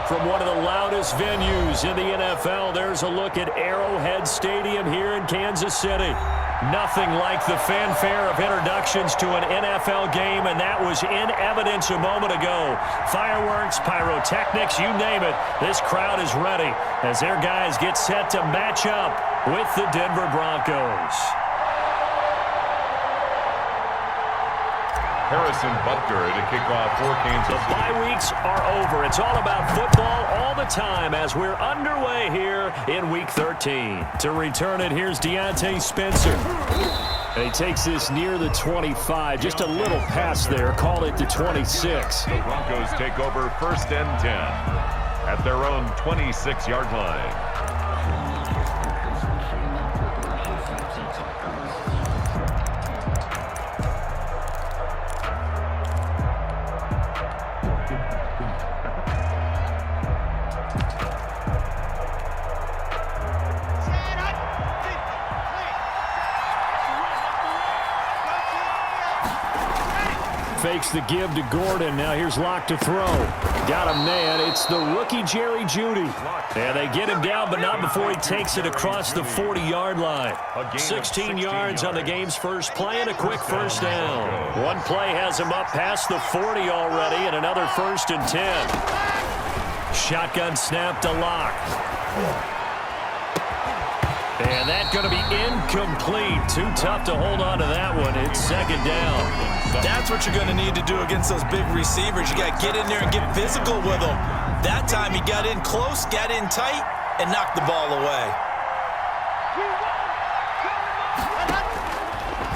From one of the loudest venues in the NFL, there's a look at Arrowhead Stadium here in Kansas City. Nothing like the fanfare of introductions to an NFL game, and that was in evidence a moment ago. Fireworks, pyrotechnics, you name it. This crowd is ready as their guys get set to match up with the Denver Broncos. Harrison Butker to kick off for Kansas City. The bye weeks are over. It's all about football all the time as we're underway here in Week 13. To return it, here's Deontay Spencer. And he takes this near the 25, just a little pass there. Call it the 26. The Broncos take over 1st and 10 at their own 26-yard line. Fakes the give to Gordon. Now here's Locke to throw. Got him, man. It's the rookie Jerry Jeudy. And they get him down, but not before he takes it across the 40-yard line. 16 yards on the game's first play and a quick first down. One play has him up past the 40 already, and another 1st and 10. Shotgun snap to Locke. And that's going to be incomplete. Too tough to hold on to that one. It's 2nd down. That's what you're going to need to do against those big receivers. You got to get in there and get physical with them. That time he got in close, got in tight, and knocked the ball away.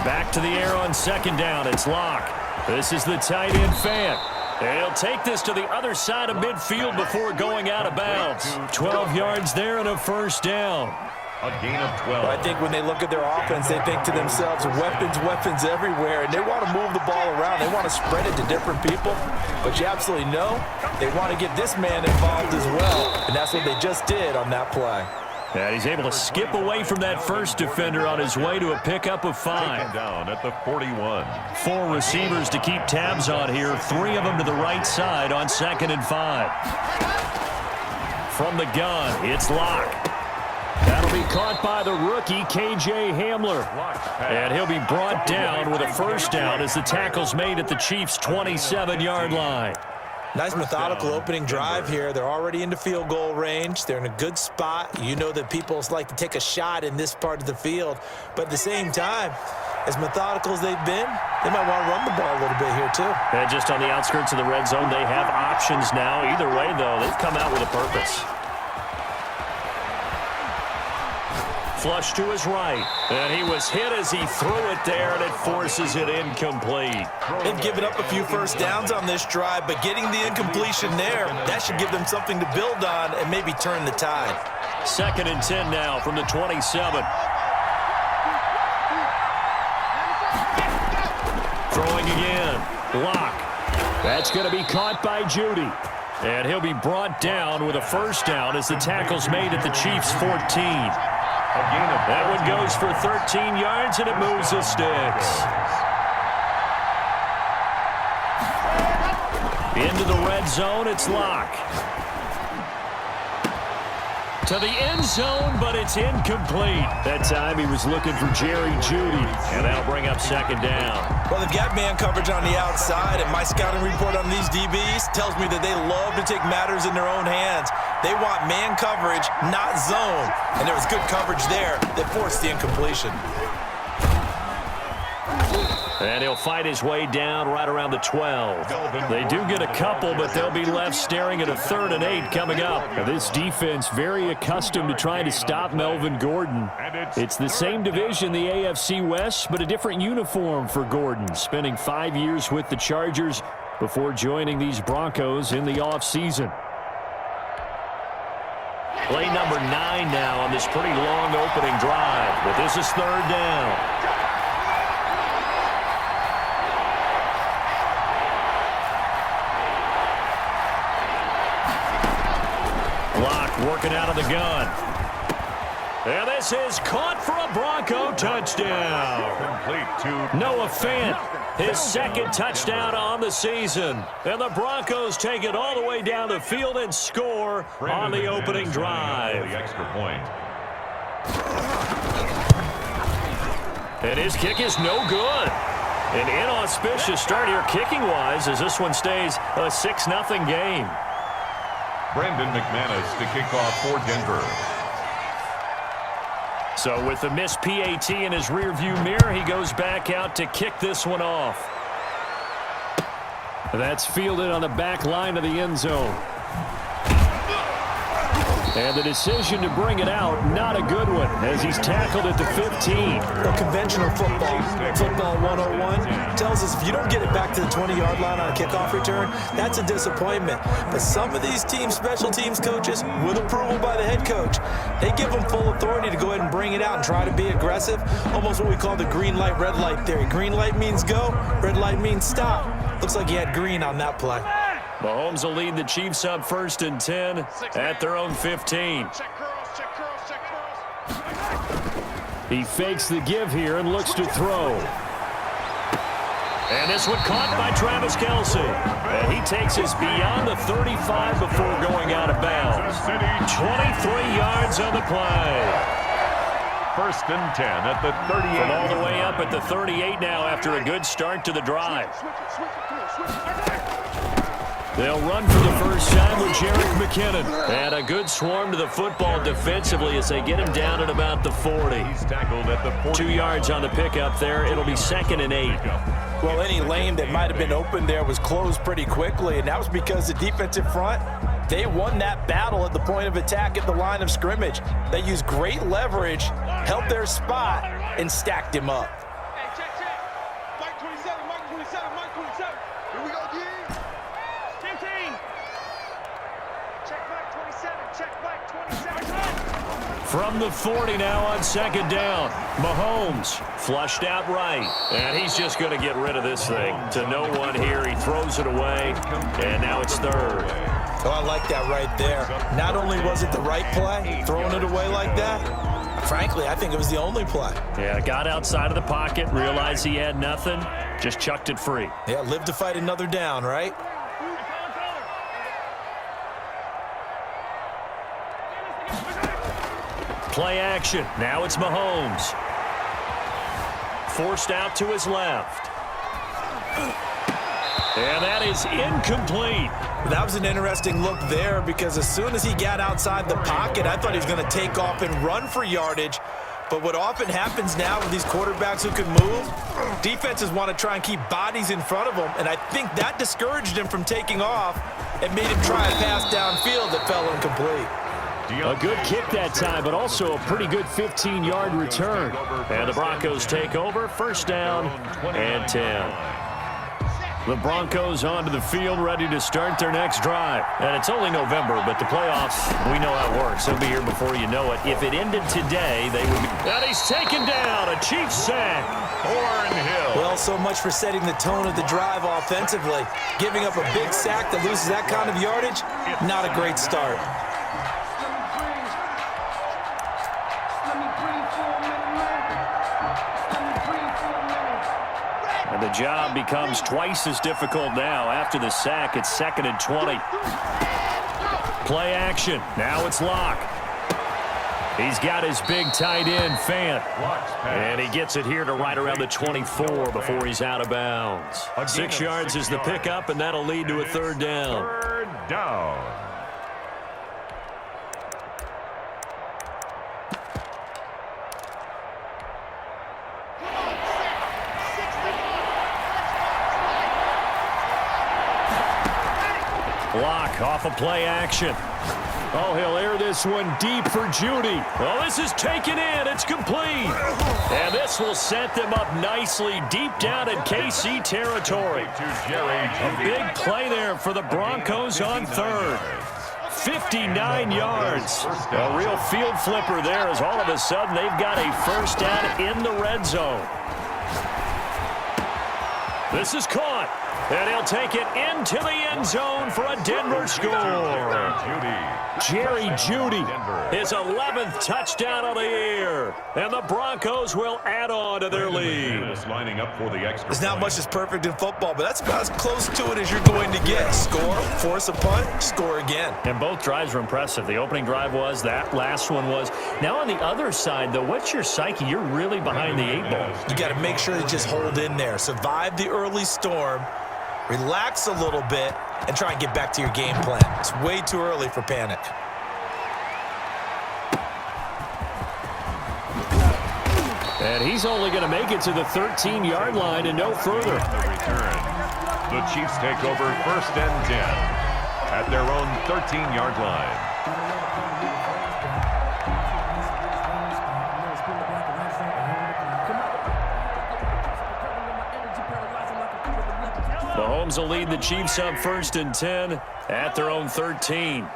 Back to the air on 2nd down. It's Locke. This is the tight end Fant. He'll take this to the other side of midfield before going out of bounds. 12 yards there and a 1st down. A gain of 12. I think when they look at their offense, they think to themselves, weapons everywhere, and they want to move the ball around. They want to spread it to different people, but you absolutely know they want to get this man involved as well, and that's what they just did on that play. And he's able to skip away from that first defender on his way to a pickup of 5. Taken down at the 41. 4 receivers to keep tabs on here, 3 of them to the right side on 2nd and 5. From the gun, it's Locke. That'll be caught by the rookie, K.J. Hamler. And he'll be brought down with a 1st down as the tackle's made at the Chiefs' 27-yard line. Nice methodical opening drive here. They're already into field goal range. They're in a good spot. You know that people like to take a shot in this part of the field. But at the same time, as methodical as they've been, they might want to run the ball a little bit here too. And just on the outskirts of the red zone, they have options now. Either way, though, they've come out with a purpose. Flush to his right, and he was hit as he threw it there, and it forces it incomplete. They've given up a few 1st downs on this drive, but getting the incompletion there, that should give them something to build on and maybe turn the tide. 2nd and 10 now from the 27. Throwing again. Locke. That's going to be caught by Jeudy. And he'll be brought down with a 1st down as the tackle's made at the Chiefs' 14. That one goes for 13 yards, and it moves the sticks. Into the red zone, it's Locke. To the end zone, but it's incomplete. That time he was looking for Jerry Jeudy, and that'll bring up 2nd down. Well, they've got man coverage on the outside, and my scouting report on these DBs tells me that they love to take matters in their own hands. They want man coverage, not zone, and there was good coverage there that forced the incompletion. And he'll fight his way down right around the 12. They do get a couple, but they'll be left staring at a 3rd and 8 coming up. Now, this defense very accustomed to trying to stop Melvin Gordon. It's the same division, the AFC West, but a different uniform for Gordon, spending 5 years with the Chargers before joining these Broncos in the offseason. Play number 9 now on this pretty long opening drive, but this is 3rd down. Working out of the gun. And this is caught for a Bronco touchdown. Complete to Noah Fant His second touchdown on the season. And the Broncos take it all the way down the field and score on the opening drive. The extra point. And his kick is no good. An inauspicious start here kicking-wise as this one stays a 6-0 game. Brandon McManus to kick off for Denver. So with the missed PAT in his rearview mirror, he goes back out to kick this one off. That's fielded on the back line of the end zone. And the decision to bring it out, not a good one, as he's tackled at the 15. Well, conventional football 101, tells us if you don't get it back to the 20-yard line on a kickoff return, that's a disappointment. But some of these teams, special teams coaches, with approval by the head coach, they give them full authority to go ahead and bring it out and try to be aggressive, almost what we call the green light, red light theory. Green light means go, red light means stop. Looks like he had green on that play. Mahomes will lead the Chiefs up 1st and 10 at their own 15. He fakes the give here and looks to throw. And this one caught by Travis Kelce. And he takes us beyond the 35 before going out of bounds. 23 yards on the play. 1st and 10 at the 38. From all the way up at the 38 now after a good start to the drive. They'll run for the first time with Jerick McKinnon. And a good swarm to the football defensively as they get him down at about the 40. He's tackled at the 40. 2 yards on the pickup there. It'll be 2nd and 8. Well, any lane that might have been open there was closed pretty quickly, and that was because the defensive front, they won that battle at the point of attack at the line of scrimmage. They used great leverage, held their spot, and stacked him up. Hey, check. Mike 27, Mike 27, Mike 27. Here we go, G. Team. Check Mike 27, check Mike 27. From the 40 now on 2nd down. Mahomes flushed out right. And he's just going to get rid of this thing. To no one here. He throws it away. And now it's 3rd. Oh, I like that right there. Not only was it the right play, throwing it away like that, frankly, I think it was the only play. Yeah, got outside of the pocket, realized he had nothing, just chucked it free. Yeah, live to fight another down, right? Play action. Now it's Mahomes. Forced out to his left. And that is incomplete. That was an interesting look there because as soon as he got outside the pocket, I thought he was going to take off and run for yardage. But what often happens now with these quarterbacks who can move, defenses want to try and keep bodies in front of them, and I think that discouraged him from taking off and made him try a pass downfield that fell incomplete. A good kick that time, but also a pretty good 15-yard return. And the Broncos take over, 1st down and 10. The Broncos onto the field, ready to start their next drive. And it's only November, but the playoffs, we know how it works. They'll be here before you know it. If it ended today, they would be... And he's taken down, a Chiefs sack. Orrin Hill. Well, so much for setting the tone of the drive offensively. Giving up a big sack that loses that kind of yardage, not a great start. And the job becomes twice as difficult now. After the sack, it's 2nd and 20. Play action. Now it's Locke. He's got his big tight end, Fant. And he gets it here to right around the 24 before he's out of bounds. 6 yards is the pickup, and that'll lead to a 3rd down. 3rd down. Block off a play action. Oh, he'll air this one deep for Judy. Oh, this is taken in. It's complete. And this will set them up nicely deep down in KC territory. A big play there for the Broncos on 3rd. 59 yards. A real field flipper there as all of a sudden they've got a 1st down in the red zone. This is caught. And he'll take it into the end zone for a Denver score. Jerry Jeudy, his 11th touchdown of the year. And the Broncos will add on to their lead. Lining up for the extra There's not point. much that's perfect in football, but that's about as close to it as you're going to get. Score, force a punt, score again. And both drives were impressive. The opening drive was, that last one was. Now on the other side, though, what's your psyche? You're really behind the 8 ball. You got to make sure you just hold in there. Survive the early storm, relax a little bit, and try and get back to your game plan. It's way too early for panic. And he's only going to make it to the 13-yard line and no further. Return. The Chiefs take over 1st and 10 at their own 13-yard line. Mahomes will lead the Chiefs up 1st and 10 at their own 13.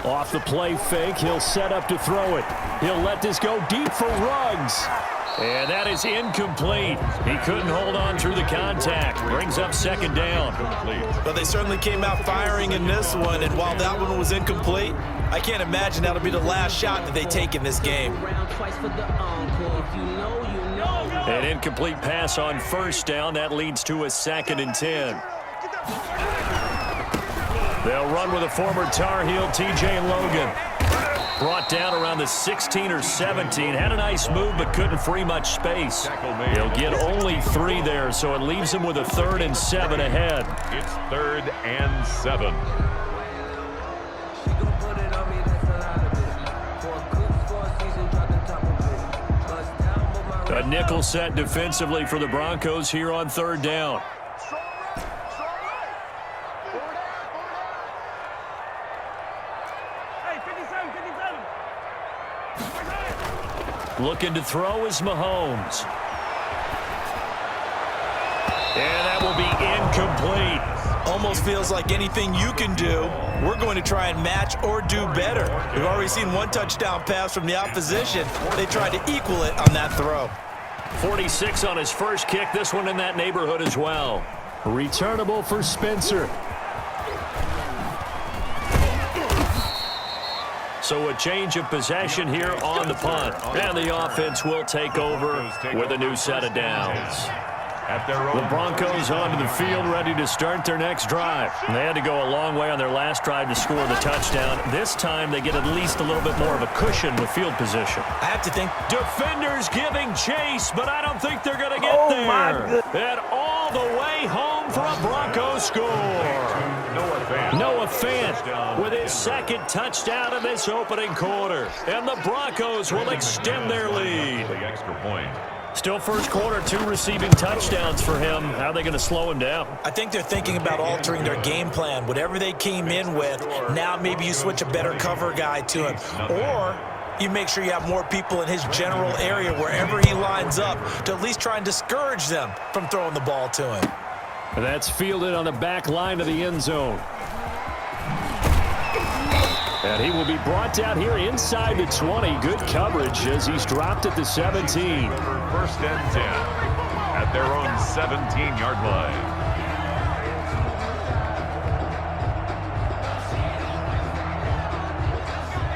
Off the play fake, he'll set up to throw it. He'll let this go deep for Ruggs. And that is incomplete. He couldn't hold on through the contact. Brings up 2nd down. Well, they certainly came out firing in this one, and while that one was incomplete, I can't imagine that'll be the last shot that they take in this game. An incomplete pass on 1st down. That leads to a 2nd and 10. They'll run with a former Tar Heel, T.J. Logan. Brought down around the 16 or 17. Had a nice move, but couldn't free much space. He'll get only 3 there, so it leaves him with a 3rd and 7 ahead. It's 3rd and 7. A nickel set defensively for the Broncos here on 3rd down. Looking to throw is Mahomes. And that will be incomplete. Almost feels like anything you can do, we're going to try and match or do better. We've already seen one touchdown pass from the opposition. They tried to equal it on that throw. 46 on his first kick. This one in that neighborhood as well. Returnable for Spencer. So a change of possession here on the punt. And the offense will take over with a new set of downs. The Broncos onto the field, ready to start their next drive. They had to go a long way on their last drive to score the touchdown. This time they get at least a little bit more of a cushion with field position. I have to think. Defenders giving chase, but I don't think they're going to get there. And all the way home for a Broncos score. Noah Fant with his 2nd touchdown in this opening quarter. And the Broncos will extend their lead. The extra point. Still first quarter, 2 receiving touchdowns for him. How are they going to slow him down? I think they're thinking about altering their game plan. Whatever they came in with, now maybe you switch a better cover guy to him. Or you make sure you have more people in his general area wherever he lines up to at least try and discourage them from throwing the ball to him. And that's fielded on the back line of the end zone. And he will be brought down here inside the 20. Good coverage as he's dropped at the 17. 1st and 10 at their own 17-yard line.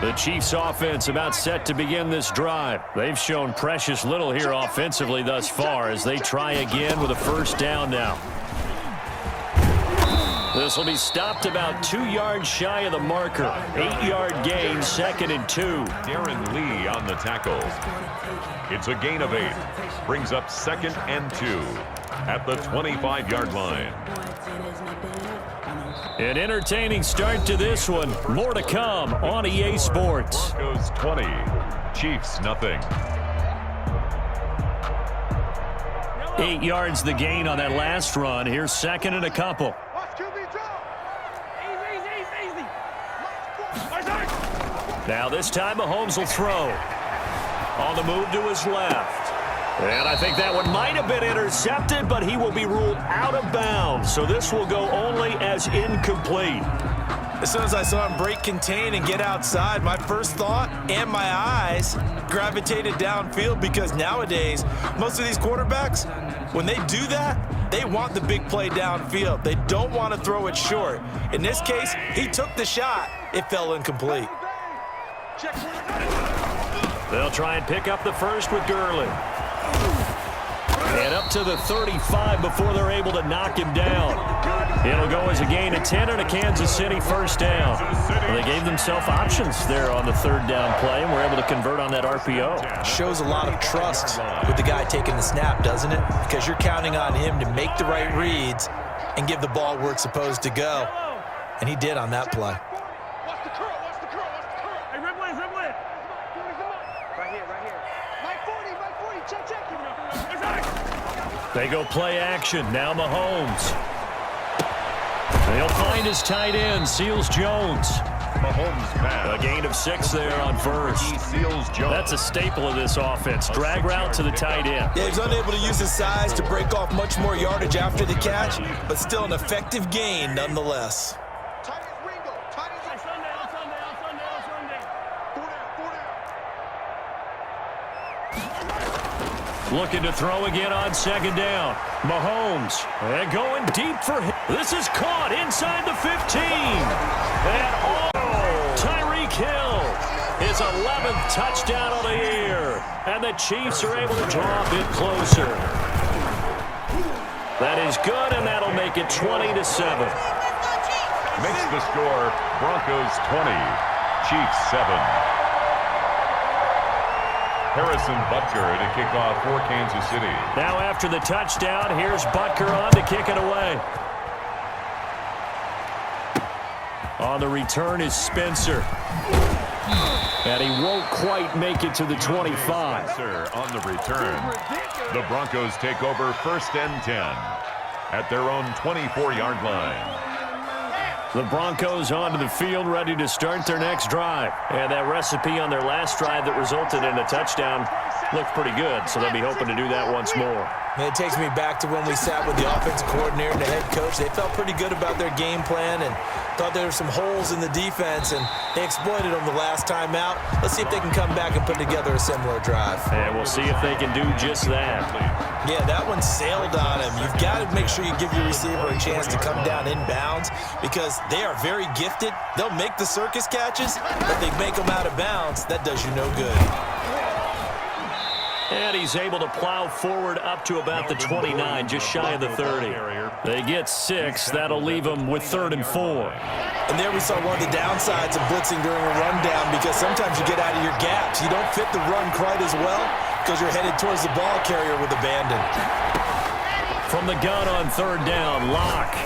The Chiefs offense about set to begin this drive. They've shown precious little here offensively thus far as they try again with a 1st down now. This will be stopped about 2 yards shy of the marker. 8-yard gain, 2nd and 2. Darren Lee on the tackle. It's a gain of 8. Brings up 2nd and 2 at the 25-yard line. An entertaining start to this one. More to come on EA Sports. Broncos 20, Chiefs nothing. 8 yards the gain on that last run. Here's 2nd and a couple. Now this time Mahomes will throw. On the move to his left. And I think that one might have been intercepted, but he will be ruled out of bounds. So this will go only as incomplete. As soon as I saw him break contain and get outside, my first thought and my eyes gravitated downfield because nowadays, most of these quarterbacks, when they do that, They want the big play downfield. They don't want to throw it short. In this case, he took the shot. It fell incomplete. They'll try and pick up the first with Gurley. And up to the 35 before they're able to knock him down. It'll go as a gain of 10 and a Kansas City first down. Well, they gave themselves options there on the third down play and were able to convert on that RPO. Shows a lot of trust with the guy taking the snap, doesn't it? Because you're counting on him to make the right reads and give the ball where it's supposed to go. And he did on that play. Watch the curl, watch the curl, watch the curl. Hey, rip blitz, rip blitz. Right here, right here. Mike 40, check. They go play action. Now Mahomes. They'll find his tight end, Seals Jones. Mahomes pass. A gain of 6 there on first. He seals Jones. That's a staple of this offense. Drag route to the tight end. Yeah, he's unable to use his size to break off much more yardage after the catch, but still an effective gain nonetheless. Tight end Ringo. Tight end on Sunday. Looking to throw again on second down. Mahomes. And going deep for him. This is caught inside the 15. And Tyreek Hill. His 11th touchdown of the year. And the Chiefs are able to draw a bit closer. That is good, and that'll make it 20-7. Makes the score Broncos 20, Chiefs 7. Harrison Butker to kick off for Kansas City. Now after the touchdown, here's Butker on to kick it away. On the return is Spencer. And he won't quite make it to the 25. Spencer on the return. The Broncos take over 1st and 10 at their own 24-yard line. The Broncos onto the field, ready to start their next drive. And that recipe on their last drive that resulted in a touchdown looked pretty good, so they'll be hoping to do that once more. And it takes me back to when we sat with the offensive coordinator and the head coach. They felt pretty good about their game plan and thought there were some holes in the defense, and they exploited them the last time out. Let's see if they can come back and put together a similar drive. And we'll see if they can do just that. Yeah, that one sailed on him. You've got to make sure you give your receiver a chance to come down inbounds because they are very gifted. They'll make the circus catches, but they make them out of bounds. That does you no good. And he's able to plow forward up to about the 29, just shy of the 30. They get 6. That'll leave them with 3rd and 4. And there we saw one of the downsides of blitzing during a rundown because sometimes you get out of your gaps. You don't fit the run quite as well because you're headed towards the ball carrier with abandon. From the gun on 3rd down, Locke.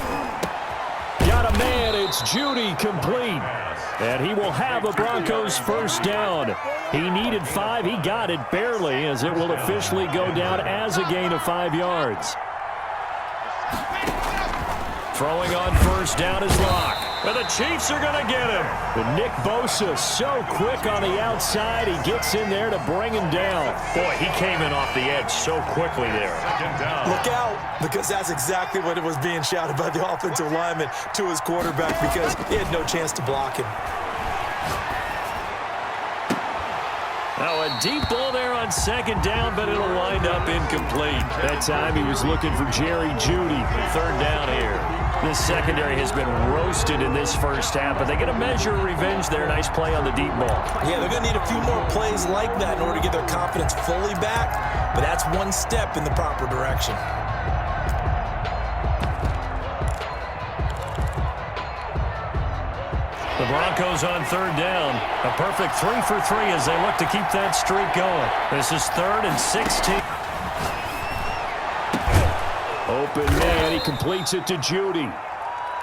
Got a man, it's Judy complete. And he will have a Broncos first down. He needed 5, he got it barely as it will officially go down as a gain of 5 yards. Throwing on first down is Locke. And the Chiefs are going to get him. But Nick Bosa so quick on the outside, he gets in there to bring him down. Boy, he came in off the edge so quickly there. Look out, because that's exactly what it was being shouted by the offensive lineman to his quarterback because he had no chance to block him. Now a deep ball there on 2nd down, but it'll wind up incomplete. That time he was looking for Jerry Jeudy. 3rd down here. This secondary has been roasted in this first half, but they get a measure of revenge there. Nice play on the deep ball. Yeah, they're going to need a few more plays like that in order to get their confidence fully back, but that's one step in the proper direction. The Broncos on 3rd down. A perfect 3 for 3 as they look to keep that streak going. This is 3rd and 16. Open man, he completes it to Judy.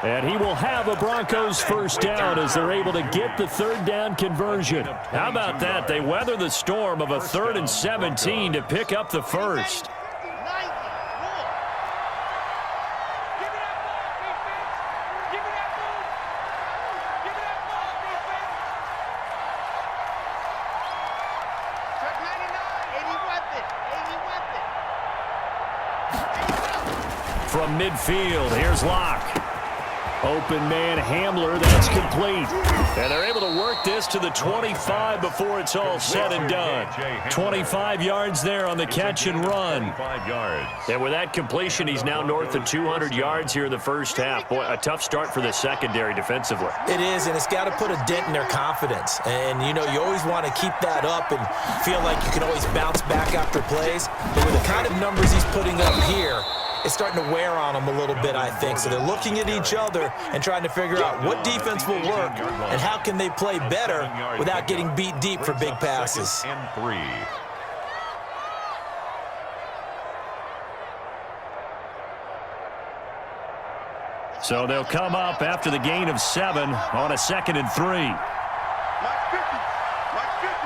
And he will have a Broncos first down as they're able to get the 3rd down conversion. How about that? They weather the storm of a 3rd and 17 to pick up the first. From midfield, here's Locke. Open man Hamler, that's complete. And they're able to work this to the 25 before it's all said and done. 25 yards there on the catch and run. 25 yards. And with that completion, he's now north of 200 yards here in the first half. Boy, a tough start for the secondary defensively. It is, and it's got to put a dent in their confidence. And, you know, you always want to keep that up and feel like you can always bounce back after plays. But with the kind of numbers he's putting up here, it's starting to wear on them a little bit, I think. So they're looking at each other and trying to figure out what defense will work and how can they play better without getting beat deep for big passes. And 3. So they'll come up after the gain of 7 on a 2nd and 3. Mike 50. Mike 50.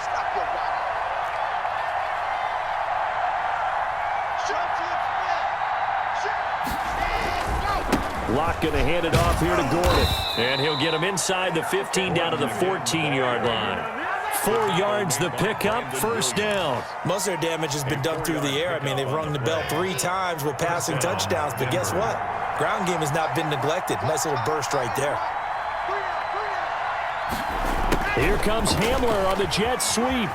Stop your body. Shut to the Locke going to hand it off here to Gordon. And he'll get him inside the 15 down to the 14-yard line. 4 yards the pickup, first down. Most of their damage has been done through the air. I mean, they've rung the bell 3 times with passing touchdowns, but guess what? Ground game has not been neglected. Nice little burst right there. Here comes Hamler on the jet sweep.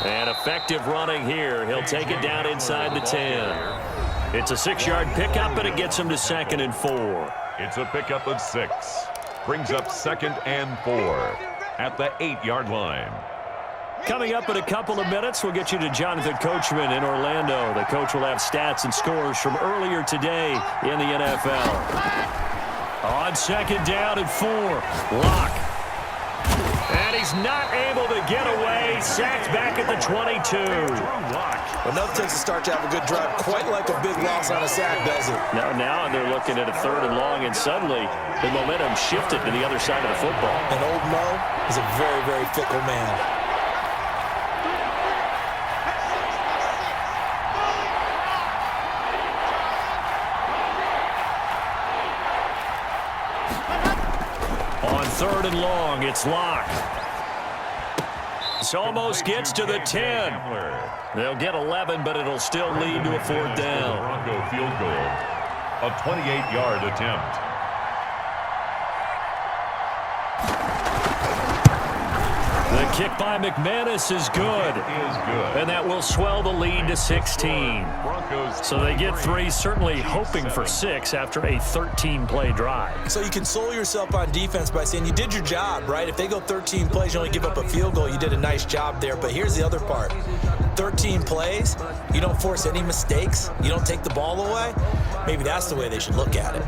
And effective running here. He'll take it down inside the 10. It's a 6-yard pickup, and it gets him to 2nd and 4. It's a pickup of 6. Brings up 2nd and 4 at the 8-yard line. Coming up in a couple of minutes, we'll get you to Jonathan Coachman in Orlando. The coach will have stats and scores from earlier today in the NFL. On 2nd down and 4, Locke. And he's not able to get away. Sacked back at the 22. Enough takes a start to have a good drive, quite like a big loss on a sack, does it? Now they're looking at a 3rd and long, and suddenly the momentum shifted to the other side of the football. And old Mo is a very, very fickle man. On 3rd and long, it's Locke. This almost gets to the 10. They'll get 11, but it'll still lead to a 4th down. Bronco field goal. A 28-yard attempt. The kick by McManus is good. And that will swell the lead to 16. So they get 3, certainly hoping for 6 after a 13-play drive. So you console yourself on defense by saying you did your job, right? If they go 13 plays, you only give up a field goal, you did a nice job there. But here's the other part. 13 plays, you don't force any mistakes, you don't take the ball away. Maybe that's the way they should look at it.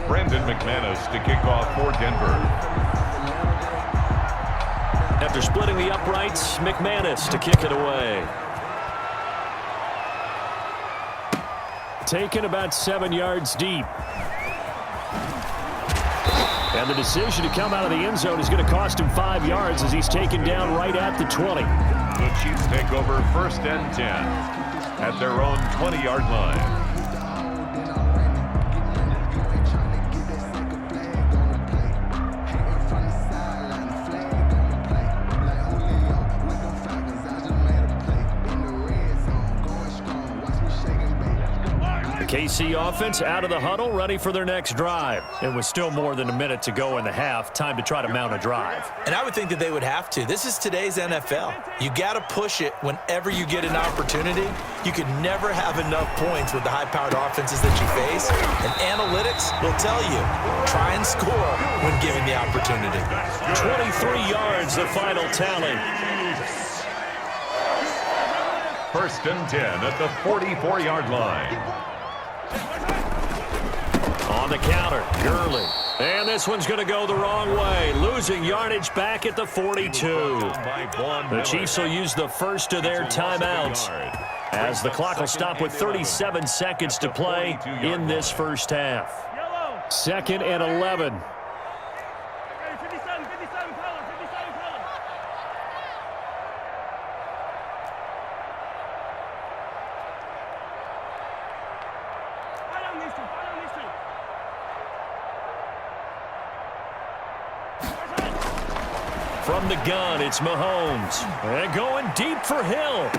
Brandon McManus to kick off for Denver. After splitting the uprights, McManus to kick it away. Taken about 7 yards deep. And the decision to come out of the end zone is going to cost him 5 yards as he's taken down right at the 20. The Chiefs take over 1st and 10 at their own 20-yard line. KC offense out of the huddle, ready for their next drive. And with still more than a minute to go in the half, time to try to mount a drive. And I would think that they would have to. This is today's NFL. You got to push it whenever you get an opportunity. You can never have enough points with the high-powered offenses that you face. And analytics will tell you, try and score when given the opportunity. 23 yards, the final tally. 1st and 10 at the 44-yard line. On the counter, Gurley. And this one's going to go the wrong way. Losing yardage back at the 42. The Chiefs will use the first of their timeouts as the clock will stop with 37 seconds to play in this first half. 2nd and 11. From the gun, it's Mahomes. And going deep for Hill.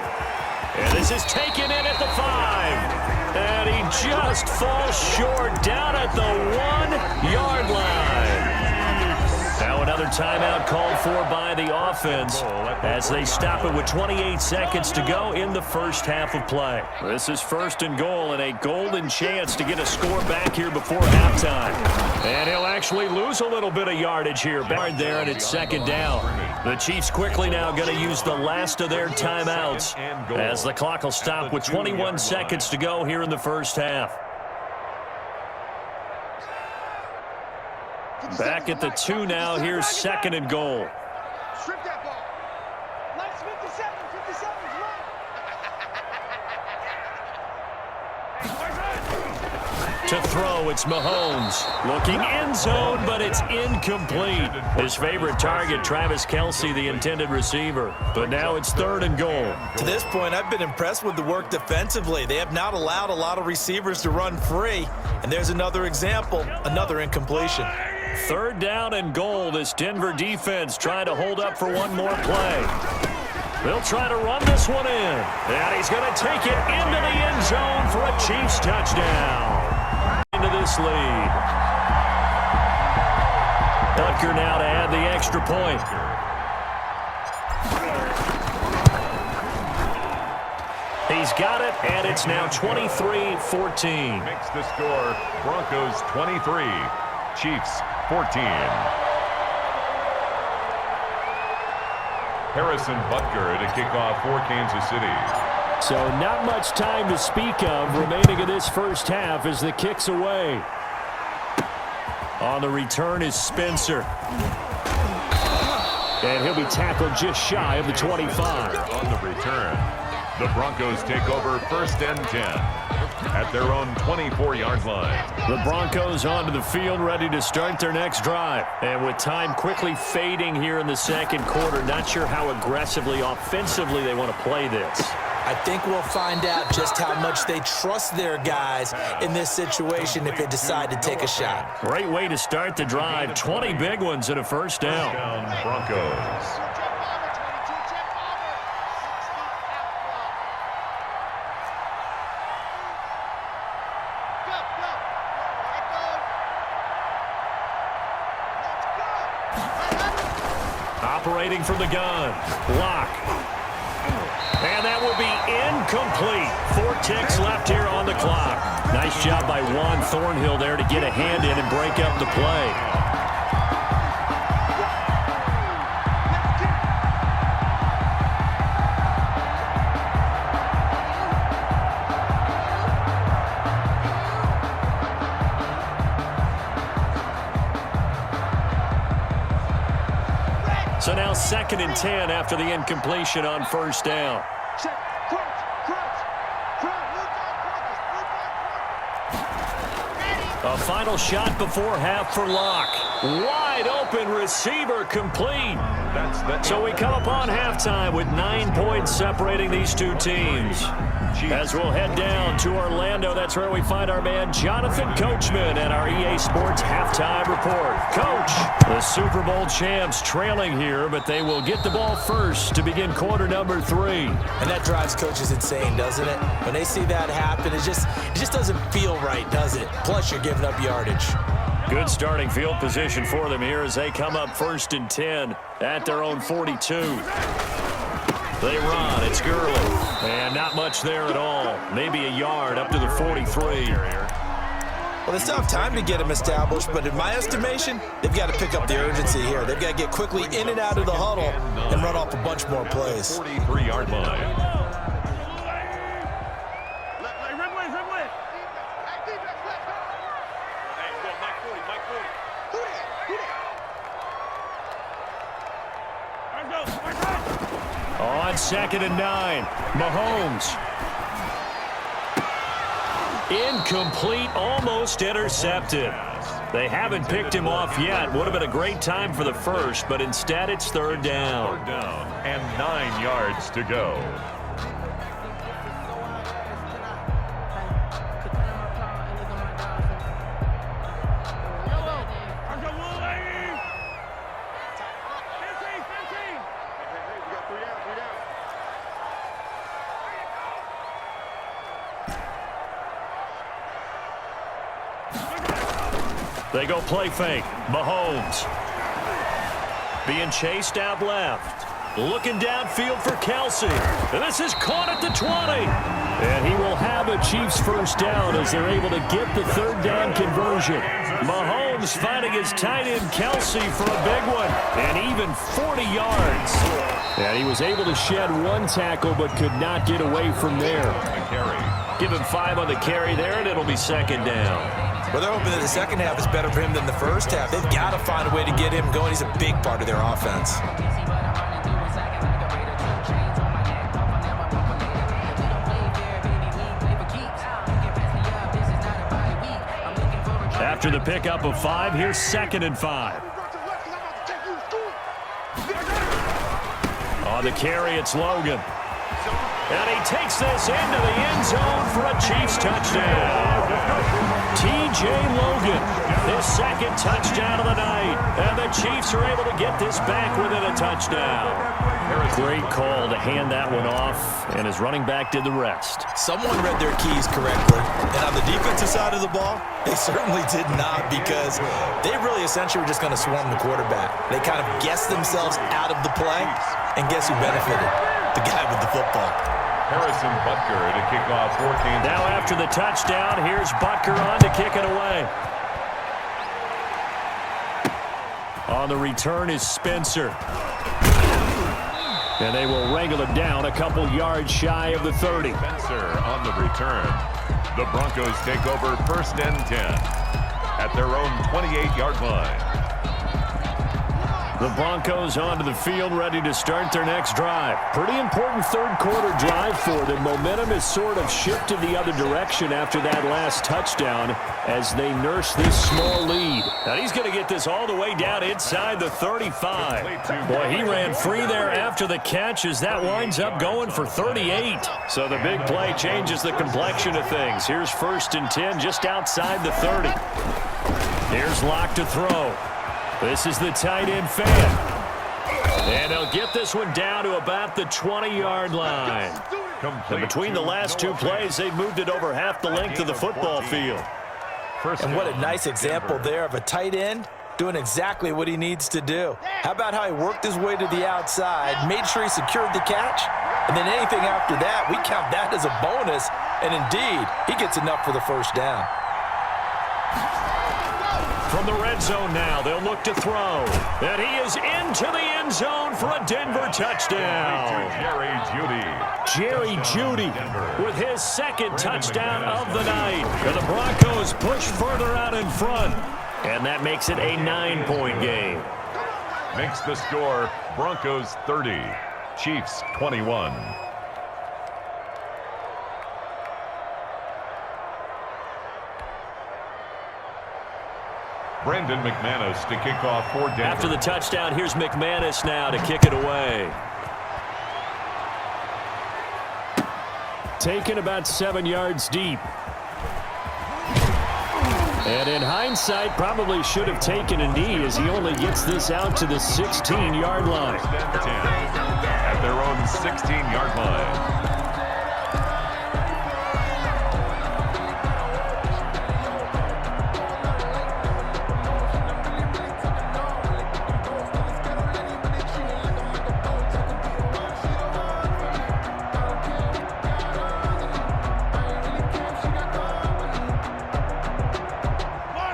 And this is taken in at the 5. And he just falls short down at the 1-yard line. Now another timeout called for by the offense as they stop it with 28 seconds to go in the first half of play. This is 1st and goal and a golden chance to get a score back here before halftime. And he'll actually lose a little bit of yardage here. Back there, and it's 2nd down. The Chiefs quickly now going to use the last of their timeouts as the clock will stop with 21 seconds to go here in the first half. Back at the 2 now. Here's 2nd and goal. Strip that ball. Life's 57. 57's left. To throw, it's Mahomes. Looking end zone, but it's incomplete. His favorite target, Travis Kelce, the intended receiver. But now it's 3rd and goal. To this point, I've been impressed with the work defensively. They have not allowed a lot of receivers to run free. And there's another example, another incompletion. 3rd down and goal. This Denver defense trying to hold up for one more play. They'll try to run this one in. And he's going to take it into the end zone for a Chiefs touchdown. Into this lead. Butker now to add the extra point. He's got it, and it's now 23-14. Makes the score Broncos 23, Chiefs 14. Harrison Butker to kick off for Kansas City. So not much time to speak of remaining in this first half as the kick's away. On the return is Spencer. And he'll be tackled just shy of the 25. On the return, the Broncos take over 1st and 10 at their own 24-yard line. The Broncos onto the field, ready to start their next drive. And with time quickly fading here in the 2nd quarter, not sure how aggressively, offensively they want to play this. I think we'll find out just how much they trust their guys in this situation if they decide to take a shot. Great way to start the drive. 20 big ones and a 1st down. Broncos. Operating from the gun. Lock. And that will be incomplete. 4 ticks left here on the clock. Nice job by Juan Thornhill there to get a hand in and break up the play. So now 2nd and 10 after the incompletion on 1st down. Check. Crunch. A final shot before half for Locke. Wide open receiver complete. So we come upon halftime with 9 points separating these two teams. As we'll head down to Orlando, that's where we find our man Jonathan Coachman at our EA Sports Halftime Report. Coach, the Super Bowl champs trailing here, but they will get the ball first to begin quarter number 3. And that drives coaches insane, doesn't it? When they see that happen, it just doesn't feel right, does it? Plus, you're giving up yardage. Good starting field position for them here as they come up 1st and 10 at their own 42. They run. It's Gurley. And not much there at all. Maybe a yard up to the 43. Well, they still have time to get them established, but in my estimation, they've got to pick up the urgency here. They've got to get quickly in and out of the huddle and run off a bunch more plays. 43-yard line. On 2nd and 9, Mahomes. Incomplete, almost intercepted. They haven't picked him off yet. Would have been a great time for the first, but instead it's 3rd down. 3rd down and 9 yards to go. They go play fake. Mahomes. Being chased out left. Looking downfield for Kelsey. And this is caught at the 20. And he will have a Chiefs first down as they're able to get the third down conversion. Mahomes finding his tight end Kelsey for a big one. And even 40 yards. And he was able to shed one tackle but could not get away from there. Give him 5 on the carry there, and it'll be second down. Well, they're hoping that the second half is better for him than the first half. They've got to find a way to get him going. He's a big part of their offense. After the pickup of 5, here's 2nd and 5. On the carry, it's Logan. And he takes this into the end zone for a Chiefs touchdown. T.J. Logan, his 2nd touchdown of the night. And the Chiefs are able to get this back within a touchdown. Great call to hand that one off, and his running back did the rest. Someone read their keys correctly. And on the defensive side of the ball, they certainly did not, because they really essentially were just going to swarm the quarterback. They kind of guessed themselves out of the play, and guess who benefited? The guy with the football. Harrison Butker to kick off 14. Now after the touchdown, here's Butker on to kick it away. On the return is Spencer. And they will wrangle it down a couple yards shy of the 30. Spencer on the return. The Broncos take over 1st and 10 at their own 28-yard line. The Broncos onto the field, ready to start their next drive. Pretty important third quarter drive for them. Momentum has sort of shifted the other direction after that last touchdown as they nurse this small lead. Now he's going to get this all the way down inside the 35. Boy, he ran free there after the catch as that winds up going for 38. So the big play changes the complexion of things. Here's 1st and 10 just outside the 30. Here's Locke to throw. This is the tight end fan. And they'll get this one down to about the 20-yard line. And between the last 2 plays, they've moved it over half the length of the football field. And what a nice example there of a tight end doing exactly what he needs to do. How about how he worked his way to the outside, made sure he secured the catch, and then anything after that, we count that as a bonus. And indeed, he gets enough for the first down. From the red zone now, they'll look to throw. And he is into the end zone for a Denver touchdown. Jerry Jeudy with his 2nd touchdown of the night. And the Broncos push further out in front. And that makes it a 9-point game. Makes the score Broncos 30, Chiefs 21. Brandon McManus to kick off for Denver. After the touchdown, here's McManus now to kick it away. Taken about 7 yards deep. And in hindsight, probably should have taken a knee as he only gets this out to the 16-yard line. At their own 16-yard line.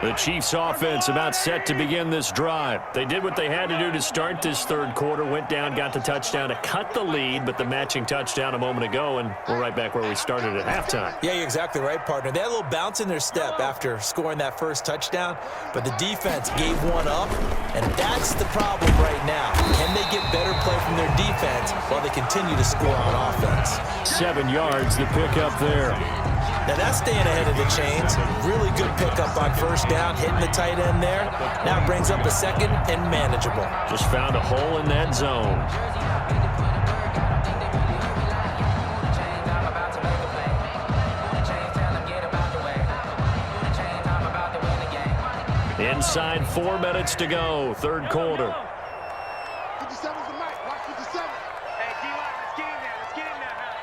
The Chiefs offense about set to begin this drive. They did what they had to do to start this third quarter, went down, got the touchdown to cut the lead, but the matching touchdown a moment ago, and we're right back where we started at halftime. Yeah, you're exactly right, partner. They had a little bounce in their step after scoring that first touchdown, but the defense gave one up, and that's the problem right now. Can they get better play from their defense while they continue to score on offense? 7 yards, the pickup there. Now that's staying ahead of the chains. Really good pickup on first down, hitting the tight end there. Now brings up a 2nd and manageable. Just found a hole in that zone. Inside 4 minutes to go, third quarter. 57's the mic. Watch 57. Hey, D-line, let's get in there. Let's get in there now.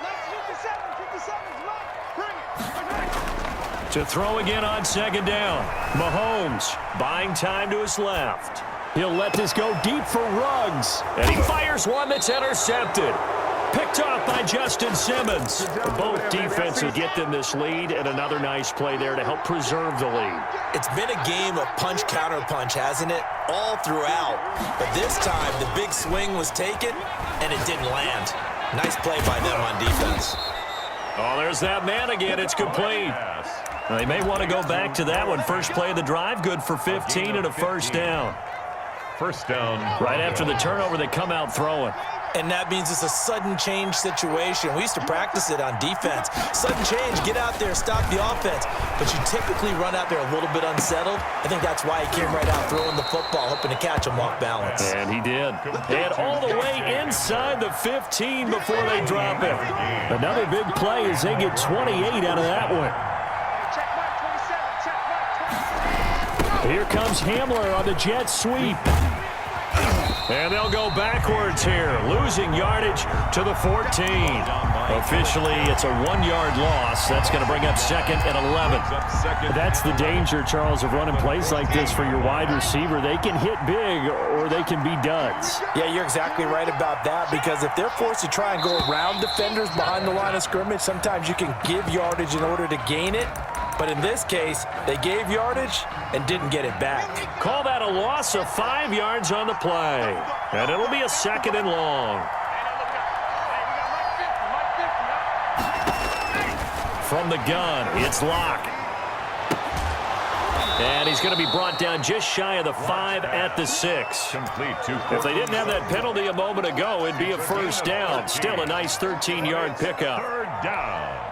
Let's 57. 57's the mic. Bring it. To throw again on second down. Mahomes buying time to his left. He'll let this go deep for Ruggs. And he fires one that's intercepted. Picked off by Justin Simmons. Both defenses get them this lead, and another nice play there to help preserve the lead. It's been a game of punch-counter-punch, hasn't it? All throughout. But this time, the big swing was taken, and it didn't land. Nice play by them on defense. Oh, there's that man again. It's complete. They may want to go back to that one. First play of the drive, good for 15 and a first down. First down. Right after the turnover, they come out throwing. And that means it's a sudden change situation. We used to practice it on defense. Sudden change, get out there, stop the offense. But you typically run out there a little bit unsettled. I think that's why he came right out throwing the football, hoping to catch him off balance. And he did. And all the way inside the 15 before they drop it. Another big play as they get 28 out of that one. Here comes Hamler on the jet sweep. And they'll go backwards here, losing yardage to the 14. Officially, it's a 1-yard loss. That's going to bring up second and 11. That's the danger, Charles, of running plays like this for your wide receiver. They can hit big or they can be duds. Yeah, you're exactly right about that, because if they're forced to try and go around defenders behind the line of scrimmage, sometimes you can give yardage in order to gain it. But in this case, they gave yardage and didn't get it back. Call that a loss of 5 yards on the play. And it'll be a second and long. From the gun, it's Locke. And he's going to be brought down just shy of the 5 at the 6. If they didn't have that penalty a moment ago, it'd be a first down. Still a nice 13-yard pickup. Third down.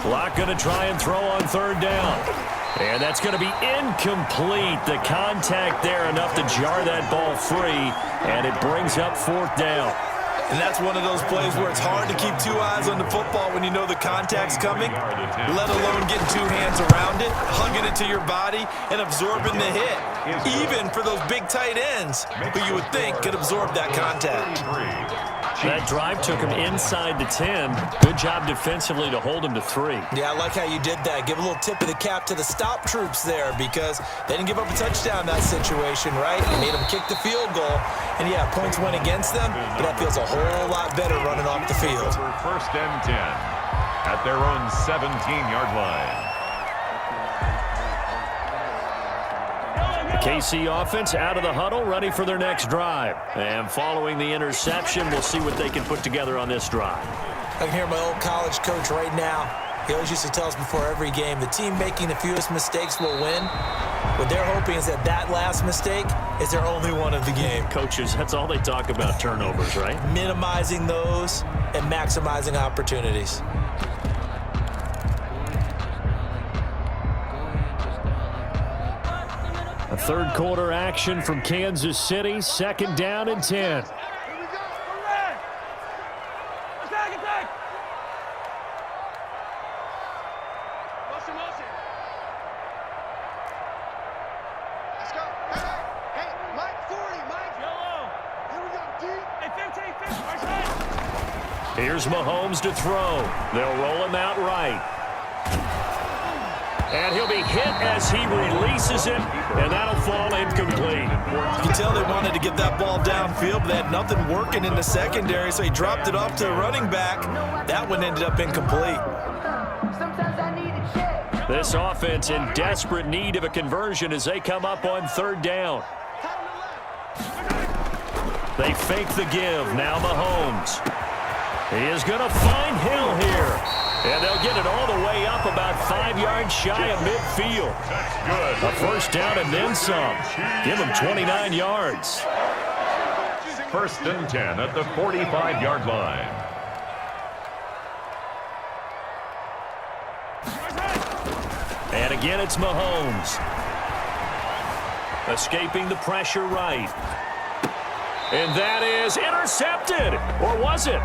Locke going to try and throw on third down. And that's going to be incomplete. The contact there enough to jar that ball free. And it brings up fourth down. And that's one of those plays where it's hard to keep 2 eyes on the football when you know the contact's coming, let alone getting 2 hands around it, hugging it to your body, and absorbing the hit. Even for those big tight ends who you would think could absorb that contact. That drive took him inside the 10. Good job defensively to hold him to 3. Yeah, I like how you did that. Give a little tip of the cap to the stop troops there, because they didn't give up a touchdown in that situation, right? They made them kick the field goal. And, yeah, points went against them, but that feels a whole lot better running off the field. First and 10 at their own 17-yard line. KC offense out of the huddle, ready for their next drive. And following the interception, we'll see what they can put together on this drive. I can hear my old college coach right now. He always used to tell us before every game, the team making the fewest mistakes will win. What they're hoping is that that last mistake is their only one of the game. Coaches, that's all they talk about, turnovers, right? Minimizing those and maximizing opportunities. A third quarter action from Kansas City, second down and 10. Here's Mahomes to throw. They'll roll him out right. And he'll be hit as he releases it, and that'll fall incomplete. You can tell they wanted to get that ball downfield, but they had nothing working in the secondary, so he dropped it off to the running back. That one ended up incomplete. This offense in desperate need of a conversion as they come up on third down. They fake the give. Now Mahomes. He is going to find Hill here. And they'll get it all the way up about 5 yards shy of midfield. Good. A first down and then some. Give them 29 yards. First and 10 at the 45-yard line. And again, it's Mahomes. Escaping the pressure right. And that is intercepted. Or was it?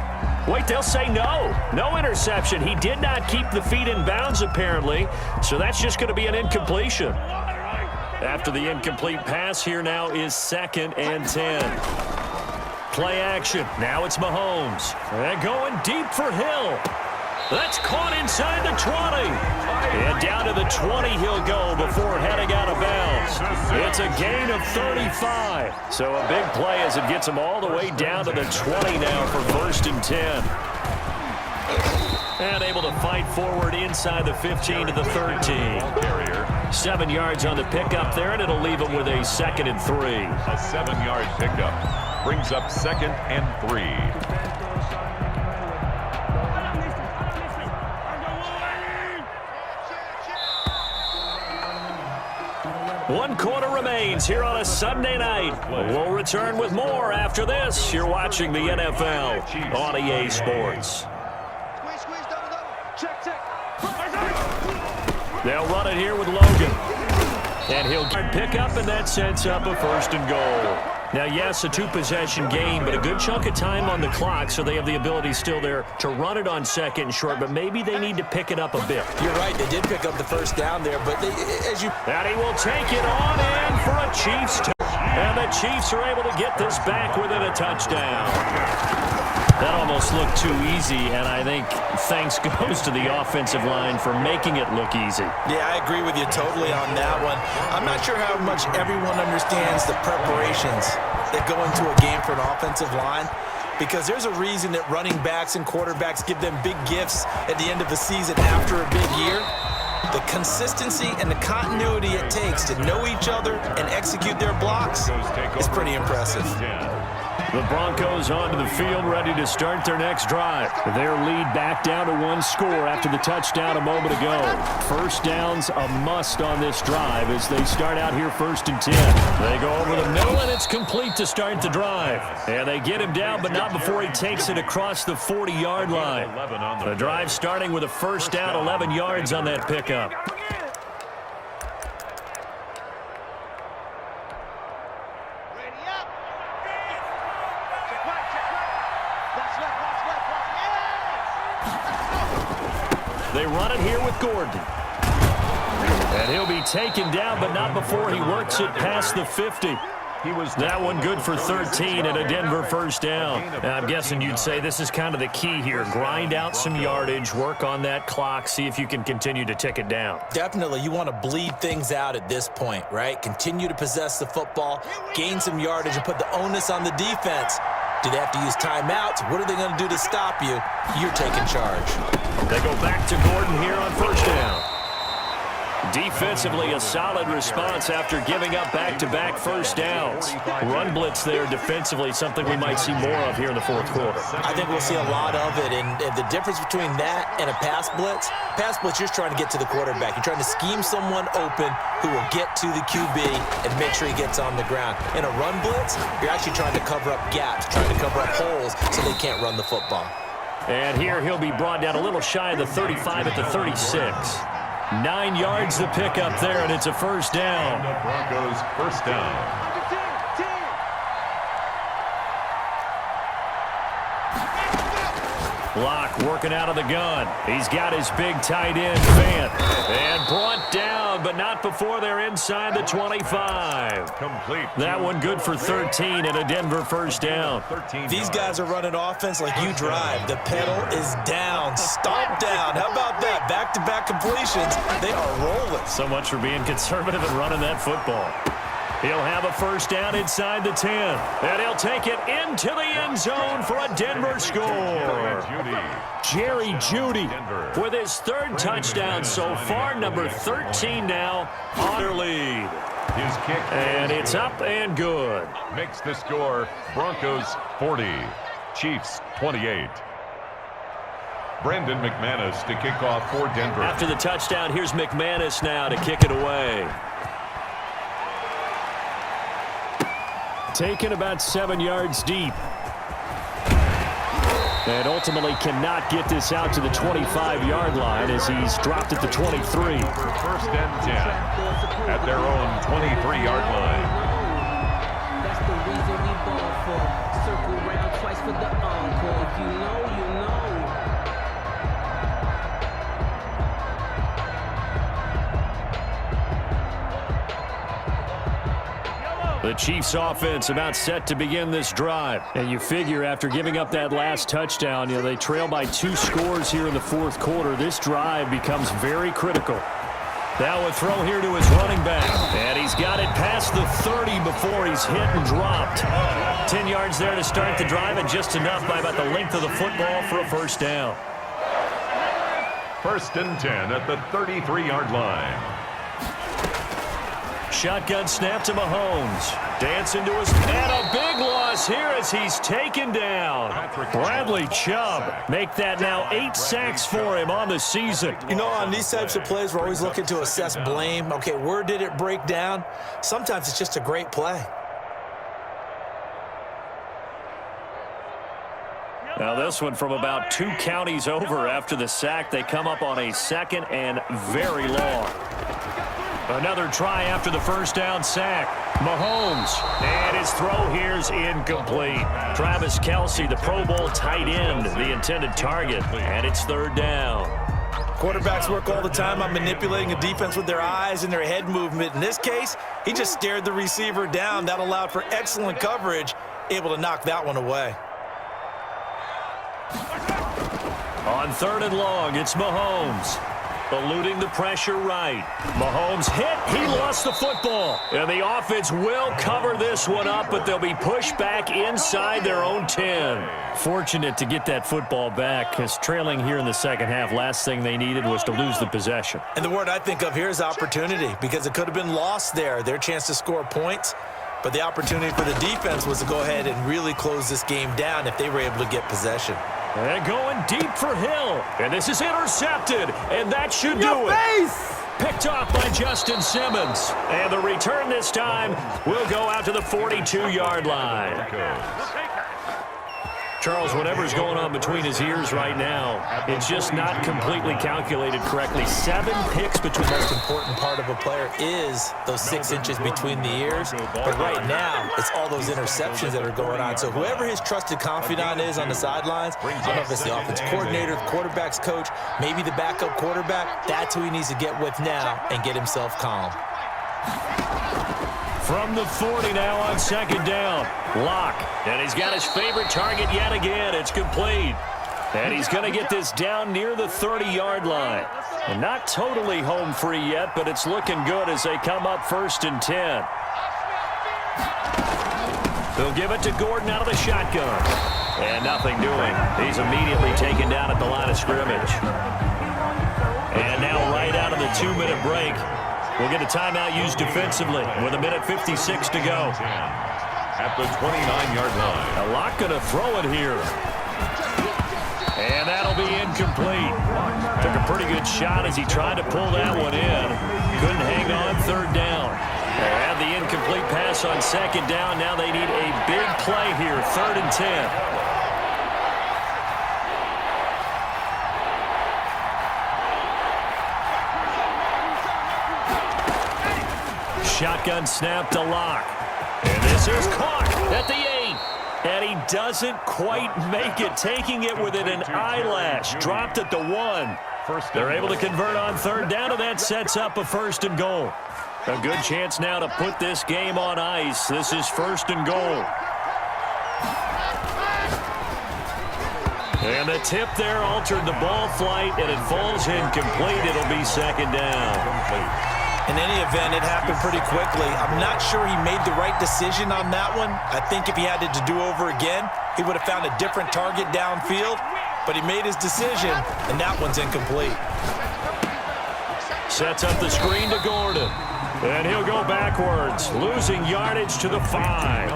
Wait, they'll say no. No interception. He did not keep the feet in bounds, apparently, so that's just going to be an incompletion. After the incomplete pass, here now is 2nd and 10. Play action. Now it's Mahomes. They're going deep for Hill. That's caught inside the 20. And down to the 20 he'll go before heading out of bounds. It's a gain of 35. So a big play as it gets him all the way down to the 20 now for 1st and 10. And able to fight forward inside the 15 to the 13. 7 yards on the pickup there, and it'll leave him with a 2nd and 3. A 7-yard pickup brings up 2nd and 3. One quarter remains here on a Sunday night. We'll return with more after this. You're watching the NFL on EA Sports. They'll run it here with Logan. And he'll pick up, and that sets up a 1st and goal. Now, yes, a 2-possession game, but a good chunk of time on the clock, so they have the ability still there to run it on 2nd and short, but maybe they need to pick it up a bit. You're right. They did pick up the 1st down there, but And he will take it on in for a Chiefs touchdown. And the Chiefs are able to get this back within a touchdown. That almost looked too easy, and I think thanks goes to the offensive line for making it look easy. Yeah, I agree with you totally on that one. I'm not sure how much everyone understands the preparations that go into a game for an offensive line, because there's a reason that running backs and quarterbacks give them big gifts at the end of the season after a big year. The consistency and the continuity it takes to know each other and execute their blocks is pretty impressive. The Broncos onto the field, ready to start their next drive. Their lead back down to 1 score after the touchdown a moment ago. 1st downs a must on this drive as they start out here 1st and 10. They go over the middle, and it's complete to start the drive. And they get him down, but not before he takes it across the 40-yard line. The drive starting with a 1st down, 11 yards on that pickup. They run it here with Gordon. And he'll be taken down, but not before he works it past the 50. That one good for 13 and a Denver 1st down. Now, I'm guessing you'd say this is kind of the key here. Grind out some yardage, work on that clock, see if you can continue to tick it down. Definitely. You want to bleed things out at this point, right? Continue to possess the football, gain some yardage, and put the onus on the defense. Do they have to use timeouts? What are they going to do to stop you? You're taking charge. They go back to Gordon here on 1st down. Defensively, a solid response after giving up back-to-back 1st downs. Run blitz there defensively, something we might see more of here in the 4th quarter. I think we'll see a lot of it, and the difference between that and a pass blitz, you're trying to get to the quarterback. You're trying to scheme someone open who will get to the QB and make sure he gets on the ground. In a run blitz, you're actually trying to cover up gaps, trying to cover up holes so they can't run the football. And here he'll be brought down a little shy of the 35 at the 36. 9 yards to pick up there, and it's a 1st down. The Broncos 1st down. Locke working out of the gun. He's got his big tight end, Fant. And brought down, but not before they're inside the 25. Complete. That one good for 13 and a Denver 1st down. These guys are running offense like you drive. The pedal is down, stomp down. How about that? Back-to-back completions. They are rolling. So much for being conservative and running that football. He'll have a 1st down inside the 10. And he'll take it into the end zone for a Denver score. Jerry Jeudy with his 3rd touchdown so far, number 13 now on their lead. His kick. And it's up and good. Makes the score Broncos 40, Chiefs 28. Brandon McManus to kick off for Denver. After the touchdown, here's McManus now to kick it away. Taken about 7 yards deep. And ultimately cannot get this out to the 25-yard line as he's dropped at the 23. 1st and 10 at their own 23-yard line. That's the reason we ball for. Circle round twice for the encore. If you know, you know. The Chiefs offense about set to begin this drive. And you figure after giving up that last touchdown, they trail by 2 scores here in the fourth quarter. This drive becomes very critical. Now a throw here to his running back. And he's got it past the 30 before he's hit and dropped. 10 yards there to start the drive, and just enough by about the length of the football for a first down. 1st and 10 at the 33-yard line. Shotgun snap to Mahomes. Dancing to his... And a big loss here as he's taken down. Bradley Chubb. Make that now 8 sacks for him on the season. On these types of plays, we're always looking to assess blame. Okay, where did it break down? Sometimes it's just a great play. Now this one from about 2 counties over after the sack. They come up on a 2nd and very long. Another try after the first down sack. Mahomes. And his throw here's incomplete. Travis Kelce, the Pro Bowl tight end, the intended target. And it's 3rd down. Quarterbacks work all the time on manipulating a defense with their eyes and their head movement. In this case, he just stared the receiver down. That allowed for excellent coverage, able to knock that one away. On 3rd and long, it's Mahomes. Eluding the pressure right. Mahomes hit. He lost the football. And the offense will cover this one up, but they'll be pushed back inside their own 10. Fortunate to get that football back, because trailing here in the second half, last thing they needed was to lose the possession. And the word I think of here is opportunity, because it could have been lost there. Their chance to score points, but the opportunity for the defense was to go ahead and really close this game down if they were able to get possession. And going deep for Hill. And this is intercepted. And that should do it. Picked off by Justin Simmons. And the return this time will go out to the 42-yard line. Charles, whatever's going on between his ears right now, it's just not completely calculated correctly. 7 picks between. The most important part of a player is those 6 inches between the ears. But right now, it's all those interceptions that are going on. So whoever his trusted confidant is on the sidelines, I don't know if it's the offense coordinator, the quarterback's coach, maybe the backup quarterback, that's who he needs to get with now and get himself calm. From the 40 now on 2nd down. Lock. And he's got his favorite target yet again. It's complete. And he's going to get this down near the 30-yard line. And not totally home free yet, but it's looking good as they come up 1st and 10. They'll give it to Gordon out of the shotgun. And nothing doing. He's immediately taken down at the line of scrimmage. And now right out of the 2-minute break, we'll get a timeout used defensively with 1:56 to go. At the 29-yard line. Lock going to throw it here. And that'll be incomplete. Took a pretty good shot as he tried to pull that one in. Couldn't hang on 3rd down. They had the incomplete pass on 2nd down. Now they need a big play here, 3rd and 10. Shotgun snap to Lock. And this is caught at the 8. And he doesn't quite make it, taking it within an eyelash. Dropped at the 1. They're able to convert on 3rd down, and that sets up a 1st and goal. A good chance now to put this game on ice. This is 1st and goal. And the tip there altered the ball flight, and it falls incomplete. It'll be 2nd down. In any event, it happened pretty quickly. I'm not sure he made the right decision on that one. I think if he had it to do over again, he would have found a different target downfield. But he made his decision, and that one's incomplete. Sets up the screen to Gordon. And he'll go backwards, losing yardage to the 5.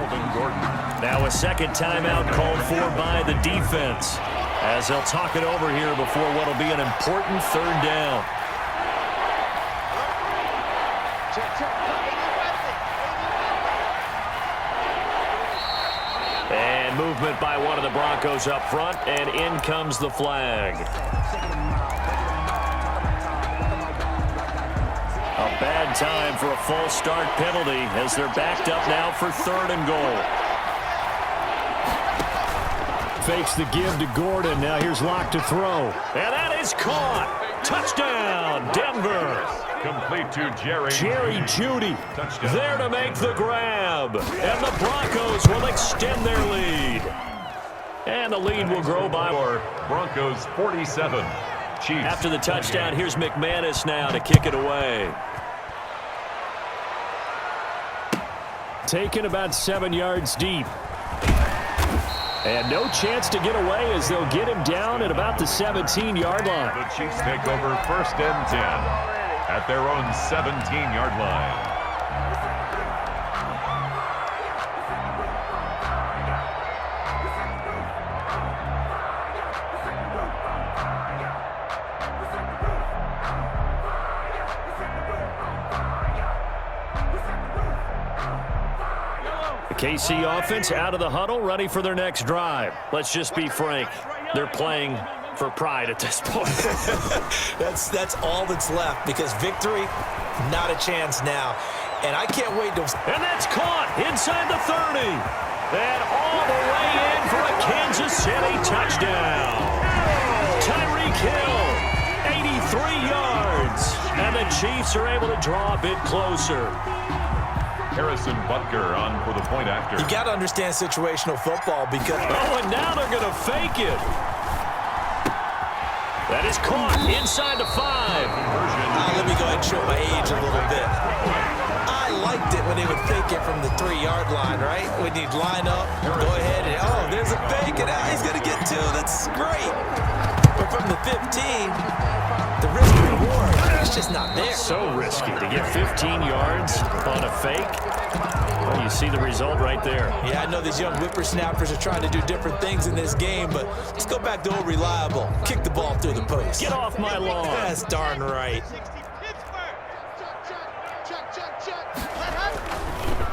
Now a 2nd timeout called for by the defense, as they'll talk it over here before what will be an important 3rd down. And movement by one of the Broncos up front, and in comes the flag. A bad time for a false start penalty as they're backed up now for 3rd and goal. Fakes the give to Gordon. Now here's Lock to throw. And that is caught. Touchdown, Denver. Complete to Jerry Jeudy Touchdown. there to make the grab. And the Broncos will extend their lead. And the lead will grow by more. Broncos 47. Chiefs. After the touchdown, here's McManus now to kick it away. Taken about 7 yards deep. And no chance to get away as they'll get him down at about the 17-yard line. The Chiefs take over 1st and 10 at their own 17-yard line. KC offense out of the huddle, ready for their next drive. Let's just be frank. They're playing for pride at this point. That's all that's left, because victory, not a chance now. And I can't wait to... And that's caught inside the 30. And all the way in for a Kansas City touchdown. Tyreek Hill, 83 yards. And the Chiefs are able to draw a bit closer. Harrison Butker on for the point after. You got to understand situational football, because... Oh, and now they're going to fake it. That is caught inside the 5. Let me go ahead and show my age a little bit. I liked it when they would fake it from the 3-yard line, right? When you'd line up, go ahead and, oh, there's a fake, and he's going to get 2. That's great. But from the 15, the risk and reward, it's just not there. So risky to get 15 yards on a fake. Well, you see the result right there. Yeah, I know these young whippersnappers are trying to do different things in this game, but let's go back to old reliable. Kick the ball through the post. Get off my lawn. That's darn right.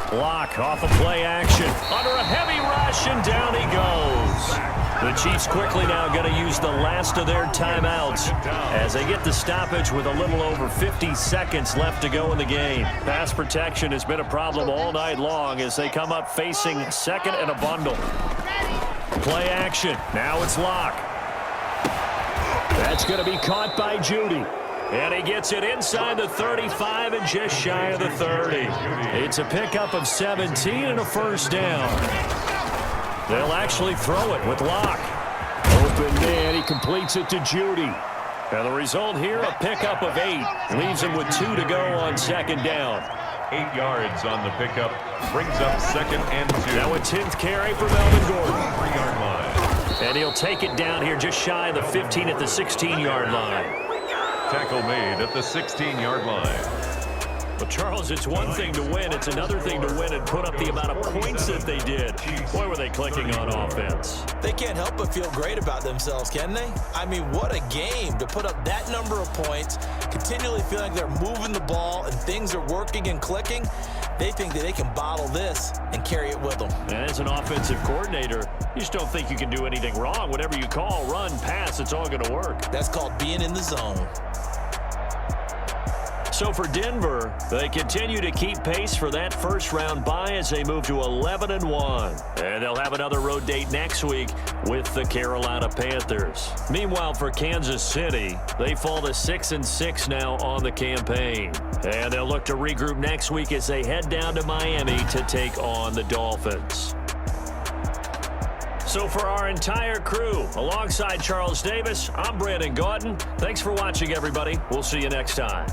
Block off of play action. Under a heavy rush, and down he goes. The Chiefs quickly now going to use the last of their timeouts as they get the stoppage with a little over 50 seconds left to go in the game. Pass protection has been a problem all night long as they come up facing 2nd and a bundle. Play action. Now it's Locke. That's going to be caught by Jeudy. And he gets it inside the 35 and just shy of the 30. It's a pickup of 17 and a first down. They'll actually throw it with Locke. Open man, he completes it to Jeudy. And the result here, a pickup of 8. Leaves him with 2 to go on 2nd down. 8 yards on the pickup. Brings up 2nd and 2. Now a 10th carry for Melvin Gordon. 3-yard line. And he'll take it down here just shy of the 15 at the 16-yard line. Tackle made at the 16-yard line. Well, Charles, it's one thing to win. It's another thing to win and put up the amount of points that they did. Boy, were they clicking on offense. They can't help but feel great about themselves, can they? I mean, what a game to put up that number of points, continually feeling like they're moving the ball and things are working and clicking. They think that they can bottle this and carry it with them. And as an offensive coordinator, you just don't think you can do anything wrong. Whatever you call, run, pass, it's all going to work. That's called being in the zone. So for Denver, they continue to keep pace for that first-round bye as they move to 11-1. And they'll have another road date next week with the Carolina Panthers. Meanwhile, for Kansas City, they fall to 6-6 now on the campaign. And they'll look to regroup next week as they head down to Miami to take on the Dolphins. So for our entire crew, alongside Charles Davis, I'm Brandon Gaudin. Thanks for watching, everybody. We'll see you next time.